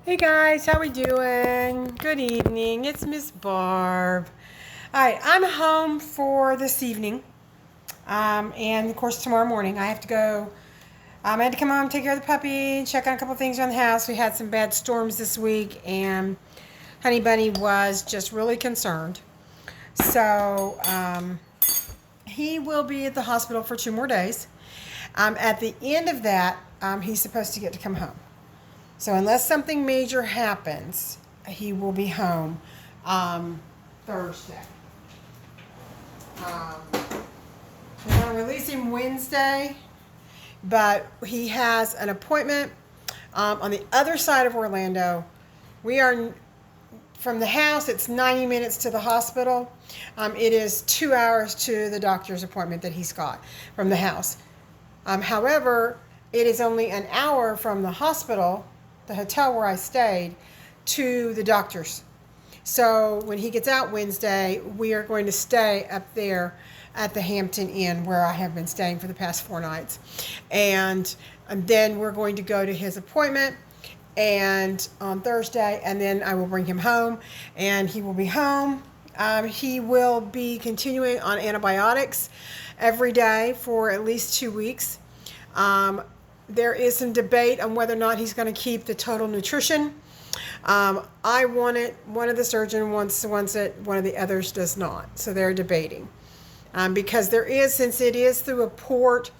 Hey guys, how we doing? Good evening. It's Miss Barb. All right, I'm home for this evening, and of course tomorrow morning I have to go. I had to come home, take care of the puppy, check on a couple things around the house. We had some bad storms this week, and Honey Bunny was just really concerned. So he will be at the hospital for 2 more days. At the end of that, he's supposed to get to come home. So unless something major happens, he will be home Thursday. Um, we're going to release him Wednesday, but he has an appointment on the other side of Orlando. We are from the house. It's 90 minutes to the hospital. It is 2 hours to the doctor's appointment that he's got from the house. However, it is only an hour from the hospital, the hotel where I stayed, to the doctor's. So when he gets out Wednesday, we are going to stay up there at the Hampton Inn where I have been staying for the past 4 nights. And then we're going to go to his appointment and on Thursday, and then I will bring him home and he will be home. He will be continuing on antibiotics every day for at least 2 weeks. There is some debate on whether or not he's going to keep the total nutrition. I want it. One of the surgeon wants it. One of the others does not. So they're debating. Because there is, since it is through a port,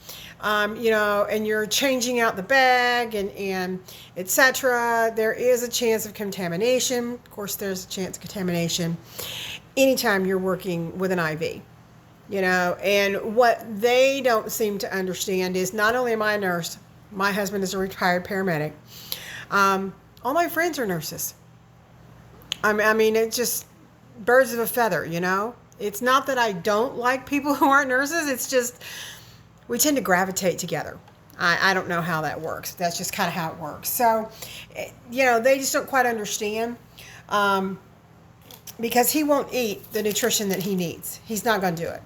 and you're changing out the bag and etc., there is a chance of contamination. Of course, there's a chance of contamination anytime you're working with an IV. And what they don't seem to understand is not only am I a nurse, my husband is a retired paramedic. All my friends are nurses. I mean, it's just birds of a feather, It's not that I don't like people who aren't nurses. It's just we tend to gravitate together. I don't know how that works. That's just kind of how it works. So, they just don't quite understand because he won't eat the nutrition that he needs. He's not going to do it.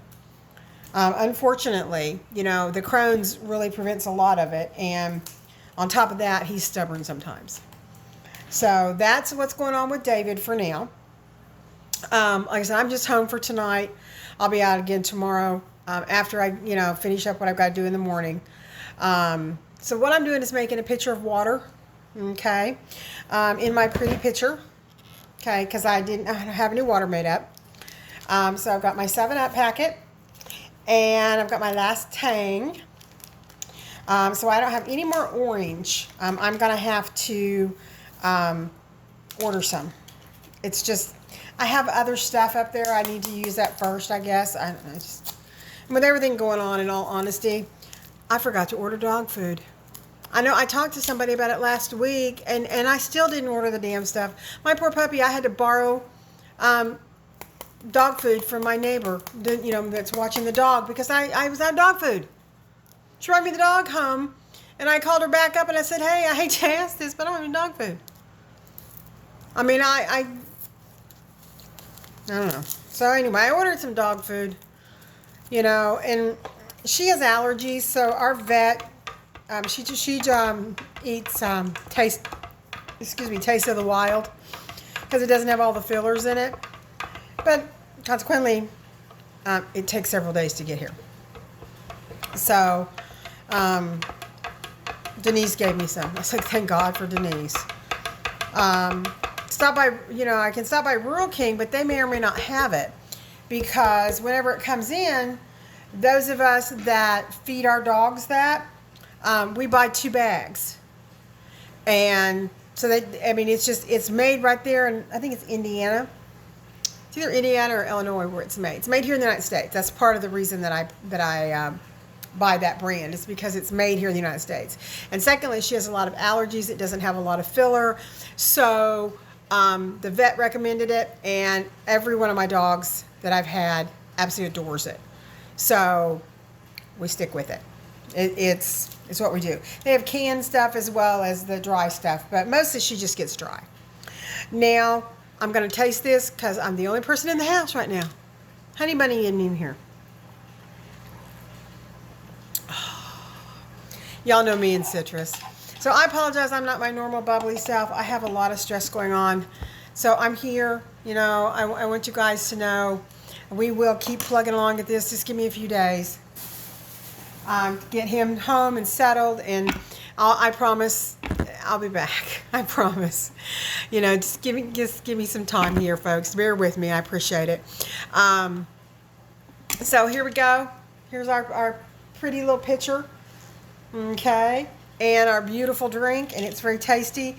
Unfortunately, the Crohn's really prevents a lot of it. And on top of that, he's stubborn sometimes. So that's what's going on with David for now. Like I said, I'm just home for tonight. I'll be out again tomorrow after I, finish up what I've got to do in the morning. So what I'm doing is making a pitcher of water, okay, in my pretty pitcher, okay, because I didn't have any water made up. So I've got my 7-Up packet, and I've got my last Tang. So I don't have any more orange. I'm going to have to order some. It's just, I have other stuff up there. I need to use that first, I guess. I don't know. With everything going on, in all honesty, I forgot to order dog food. I know I talked to somebody about it last week, and I still didn't order the damn stuff. My poor puppy, I had to borrow dog food from my neighbor, that's watching the dog, because I was out of dog food. She brought me the dog home, and I called her back up and I said, hey, I hate to ask this, but I don't have any dog food. I mean, I don't know. So anyway, I ordered some dog food, and she has allergies, so our vet, she eats Taste of the Wild, because it doesn't have all the fillers in it. But consequently, it takes several days to get here. So Denise gave me some. I said, thank God for Denise. Stop by, I can stop by Rural King, but they may or may not have it, because whenever it comes in, those of us that feed our dogs that, we buy 2 bags. And so it's made right there, and I think it's Indiana. It's either Indiana or Illinois where it's made. It's made here in the United States. That's part of the reason that I buy that brand, is because it's made here in the United States. And secondly, she has a lot of allergies. It doesn't have a lot of filler. So the vet recommended it, and every one of my dogs that I've had absolutely adores it. So we stick with it. It's what we do. They have canned stuff as well as the dry stuff, but mostly she just gets dry. Now, I'm going to taste this because I'm the only person in the house right now. Honey Bunny isn't in here. Y'all know me and citrus. So I apologize, I'm not my normal bubbly self. I have a lot of stress going on. So I'm here, you know, I want you guys to know we will keep plugging along at this. Just give me a few days. Get him home and settled, and I promise I'll be back. I promise. You know, just give me some time here, folks. Bear with me. I appreciate it. So here we go. Here's our pretty little pitcher. Okay. And our beautiful drink, and it's very tasty.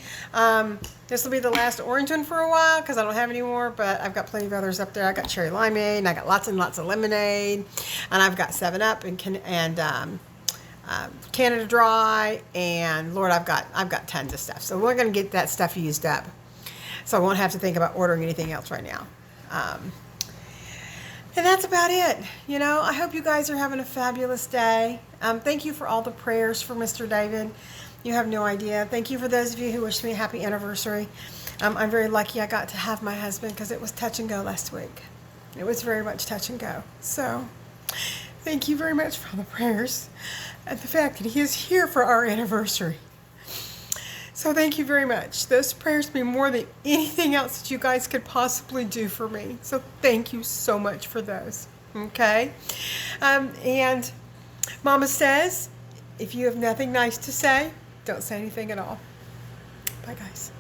This will be the last orange one for a while because I don't have any more, but I've got plenty of others up there. I got cherry limeade, and I got lots and lots of lemonade, and I've got 7-Up and Canada Dry, and Lord, I've got tons of stuff. So we're gonna get that stuff used up, so I won't have to think about ordering anything else right now. And that's about it. You know, I hope you guys are having a fabulous day. Thank you for all the prayers for Mr. David. You have no idea. Thank you for those of you who wished me a happy anniversary. I'm very lucky I got to have my husband because it was touch and go last week. It was very much touch and go. So thank you very much for all the prayers and the fact that he is here for our anniversary. So thank you very much. Those prayers mean more than anything else that you guys could possibly do for me. So thank you so much for those. Okay? And Mama says, if you have nothing nice to say, don't say anything at all. Bye, guys.